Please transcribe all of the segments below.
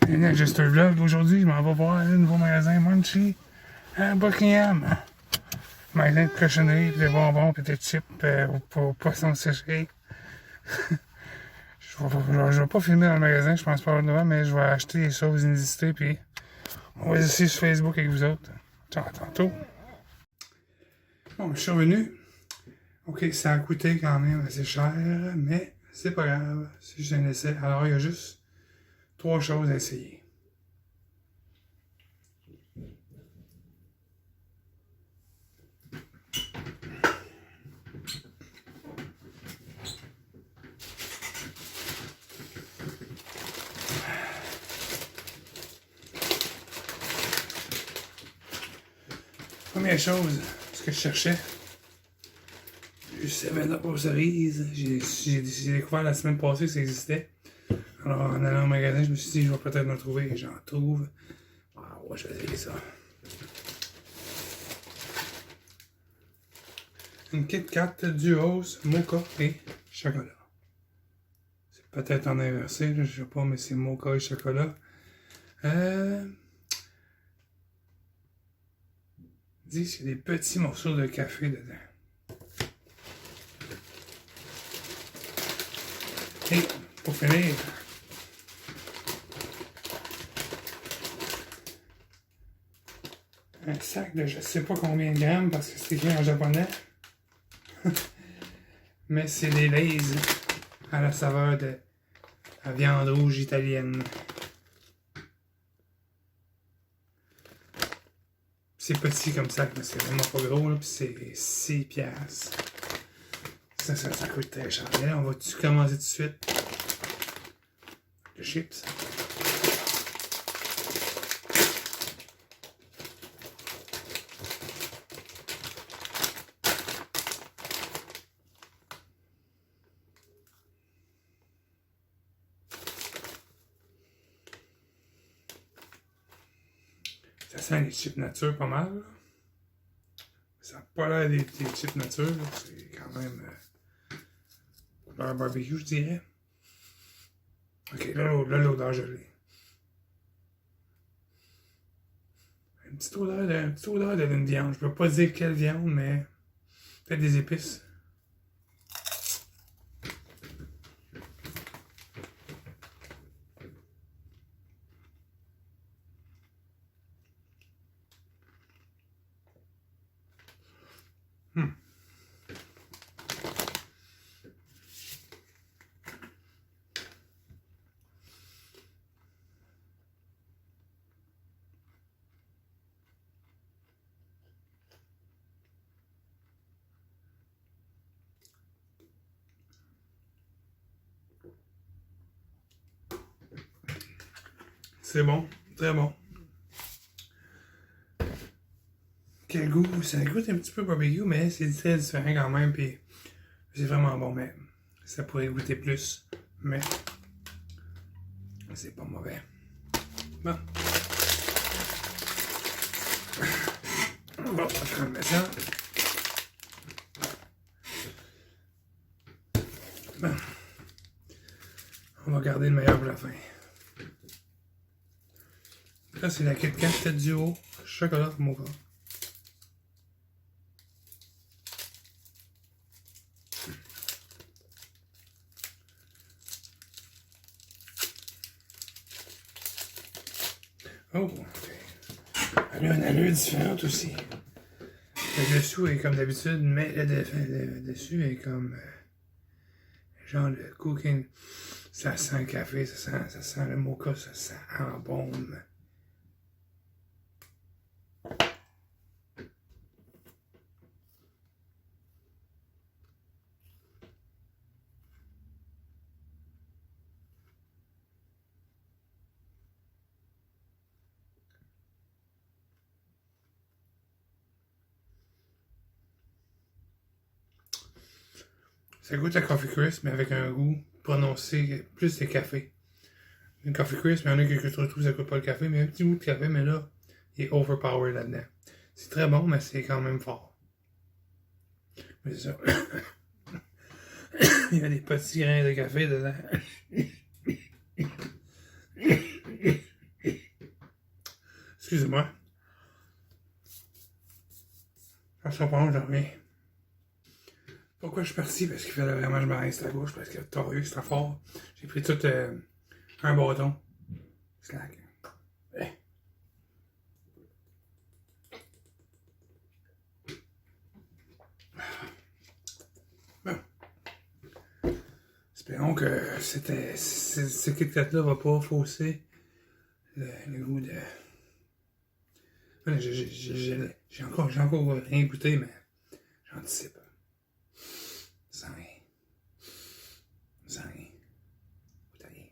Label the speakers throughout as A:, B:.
A: Juste un vlog d'aujourd'hui, je m'en vais voir le nouveau magasin Munchie à Buckingham. Magasin de cochonnerie, des bonbons, puis des chips pour poissons séchés. Je vais pas filmer dans le magasin, je pense pas devant, mais je vais acheter des choses inusitées, puis on va essayer sur Facebook avec vous autres. Ciao, à tantôt. Bon, je suis revenu. Ok, ça a coûté quand même assez cher, mais c'est pas grave, c'est juste un essai. Alors, il y a juste 3 choses à essayer. Première chose, ce que je cherchais, du 7-Up aux cerises. J'ai découvert la semaine passée que ça existait. Alors, en allant au magasin, je me suis dit, je vais peut-être en trouver. J'en trouve. Ah, ouais, je vais essayer ça. Une Kit Kat Duos, mocha et chocolat. C'est peut-être en inversé, je sais pas, mais c'est mocha et chocolat. Dis qu'il y a des petits morceaux de café dedans. Et pour finir, un sac de je sais pas combien de grammes parce que c'est écrit en japonais. Mais c'est des Lay's à la saveur de la viande rouge italienne. C'est petit comme ça, mais c'est vraiment pas gros, là, puis c'est 6 piastres. Ça coûte très cher. Mais là, on va-tu commencer tout de suite? Le chips. Ça sent les chips nature pas mal. Là. Ça n'a pas l'air des chips nature. C'est quand même couleur barbecue, je dirais. Ok, là l'odeur je l'ai. Une petite odeur d'une viande. Je peux pas dire quelle viande, mais peut-être des épices. C'est bon, très bon. Quel goût, ça goûte un petit peu barbecue, mais c'est très différent quand même, puis c'est vraiment bon, mais ça pourrait goûter plus, mais c'est pas mauvais. Bon. On va prendre ça. Bon. On va garder le meilleur pour la fin. Là, c'est la Kit Kat Duo chocolat mocha. Oh, ok. Elle a une allure différente aussi. Le dessous est comme d'habitude, mais le dessus est comme genre le cooking. Ça sent le café, ça sent le mocha, ça sent embaume. Ça goûte la Coffee Crisp, mais avec un goût prononcé plus de café. Une Coffee Crisp, il y en a qui trouvent que ça goûte pas le café, mais un petit goût de café, mais là, il est overpowered là-dedans. C'est très bon, mais c'est quand même fort. Mais c'est ça. Il y a des petits grains de café dedans. Excusez-moi. Ça sera pas long, je reviens. Pourquoi je suis parti? Parce qu'il fallait vraiment que je me reste à gauche, parce que t'as eu, c'était fort. J'ai pris tout un bâton. Slack. Ouais. Bon. Espérons que ce Kit Kat-là va pas fausser le goût de... J'ai encore rien goûté, mais j'anticipe. Sans rien. Sans rien. Goûte à rien.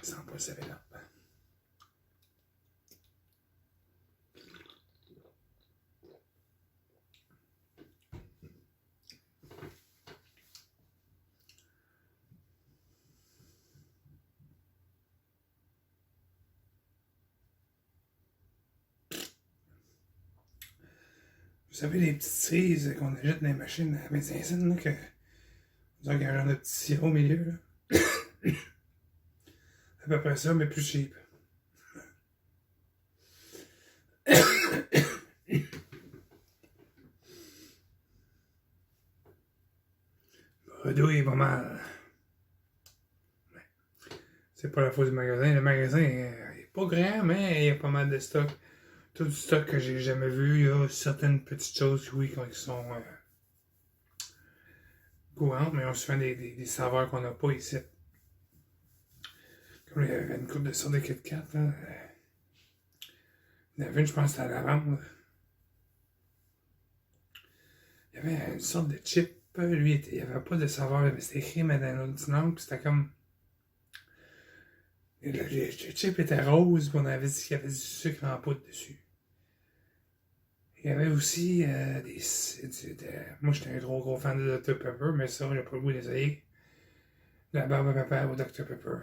A: Ça sent pas le 7-Up. Vous savez, les petites cerises qu'on achète dans les machines à médecin, là, que vous avez un genre de petit sirop au milieu, là. À peu près ça, mais plus cheap. Bordeaux est pas mal. C'est pas la faute du magasin. Le magasin est pas grand, mais il y a pas mal de stock. Tout du stock que j'ai jamais vu. Il y a certaines petites choses, oui, qui sont courantes, mais on se fait des saveurs qu'on n'a pas ici. Comme il y avait une coupe de sorte de Kit Kat, là. Il y en avait une, je pense, c'était à la lavande. Il y avait une sorte de chip. Lui, il n'y avait pas de saveur, mais c'était écrit, mais dans une autre langue, puis c'était comme... Le chip était rose, puis on avait dit qu'il y avait du sucre en poudre dessus. Il y avait aussi moi, j'étais un gros fan de Dr Pepper, mais ça, j'ai pas le goût d'essayer. La barbe à papa au Dr Pepper.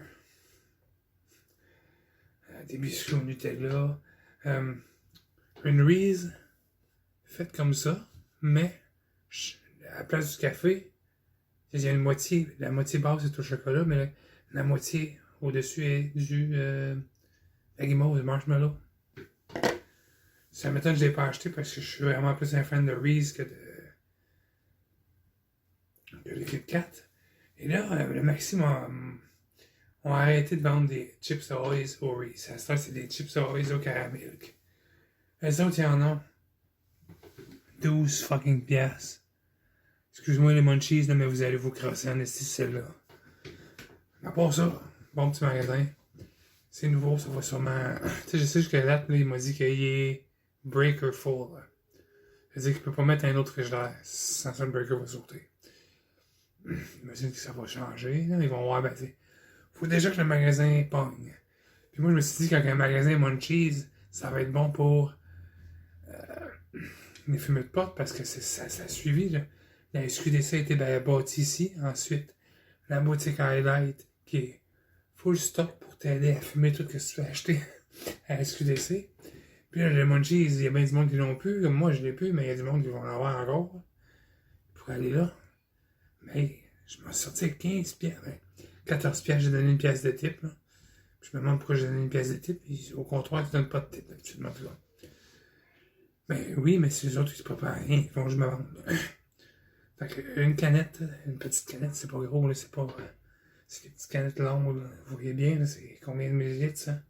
A: Des biscuits au Nutella. Une Reese faite comme ça, mais à la place du café, il y a une moitié. La moitié basse est au chocolat, mais la moitié au-dessus est du la guimauve, du marshmallow. Ça m'étonne que je ne l'ai pas acheté parce que je suis vraiment plus un fan de Reese que de Kit Kat. Et là, le Maximum ont arrêté de vendre des Chips Ahoy au Reese. À ce temps, c'est des Chips Ahoy au caramel. Les autres, ils en ont 12 fucking piastres. Excuse-moi les munchies, là, mais vous allez vous crosser en esti celle-là. À part ça, bon petit magasin. C'est nouveau, ça va sûrement... Tu sais, je sais jusqu'à date, il m'a dit qu'il est breaker full. Là. Ça veut dire qu'il peut pas mettre un autre frigidaire sans ça le breaker va sauter. J'imagine que ça va changer. Là. Ils vont voir, ben, faut déjà que le magasin pogne. Puis moi, je me suis dit, quand un magasin Munchies, ça va être bon pour les fumées de porte parce que ça a suivi. Là. La SQDC a été bâtie ici. Ensuite, la boutique Highlight qui est full stock pour t'aider à fumer tout ce que tu veux acheter à la SQDC. Puis là, le Munchies, il y a bien du monde qui l'ont plus. Comme moi, je l'ai plus, mais il y a du monde qui vont l'avoir encore. Pour aller là. Mais je m'en suis sorti avec 15 piastres. 14 piastres, j'ai donné une pièce de type. Là. Puis je me demande pourquoi j'ai donné une pièce de type. Puis au comptoir, tu donnes pas de type, absolument plus. Ben oui, mais c'est les autres qui se préparent rien. Ils vont juste me vendre. Fait que une canette, une petite canette, c'est pas gros, là, c'est pas. C'est des petites canettes longues, là. Vous voyez bien, là, c'est combien de millilitres, ça?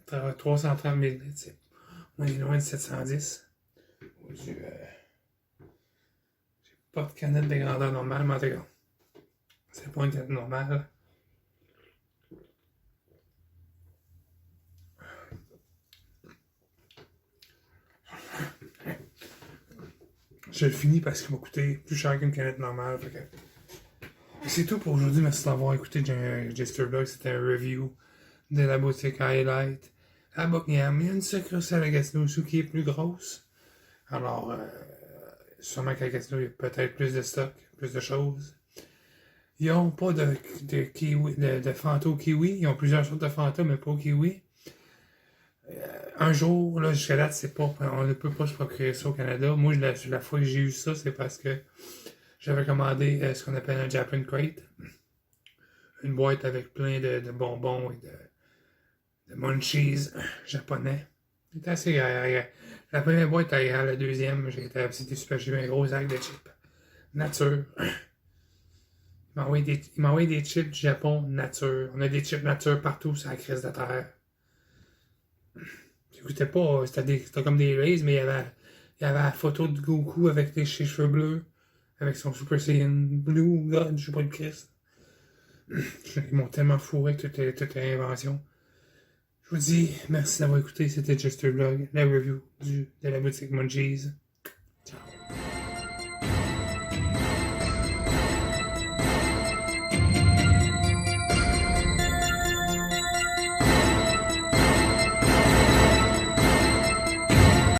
A: 330 millilitres, on est loin de 710. J'ai pas de canette de grandeur normale, mais en tout cas, c'est pas une canette normale. Je le finis parce qu'il m'a coûté plus cher qu'une canette normale. Fait que... C'est tout pour aujourd'hui. Merci d'avoir écouté Jester Blog. C'était un review de la boutique Highlight à Buckingham. Il y a une succursale à Gatineau aussi qui est plus grosse. Alors, sûrement qu'à Gatineau, il y a peut-être plus de stock, plus de choses. Ils n'ont pas de kiwi, de Fanta au kiwi. Ils ont plusieurs sortes de Fanta, mais pas au kiwi. Un jour, là, jusqu'à date, c'est pas, on ne peut pas se procurer ça au Canada. Moi, la fois que j'ai eu ça, c'est parce que j'avais commandé ce qu'on appelle un Japan Crate. Une boîte avec plein de bonbons et de munchies japonais. C'était assez agréable. La première boîte était agréable, la deuxième, c'était super. J'ai eu un gros sac de chips. Nature. Il m'a envoyé des chips du Japon, nature. On a des chips nature partout sur la crise de terre. C'était pas. C'était comme des Rays, mais il y avait la photo de Goku avec ses cheveux bleus, avec son Super Saiyan Blue God, je sais pas de Christ. Ils m'ont tellement fourré que toute l'invention. Je vous dis merci d'avoir écouté, c'était Just a Vlog, la review de la boutique Munchies.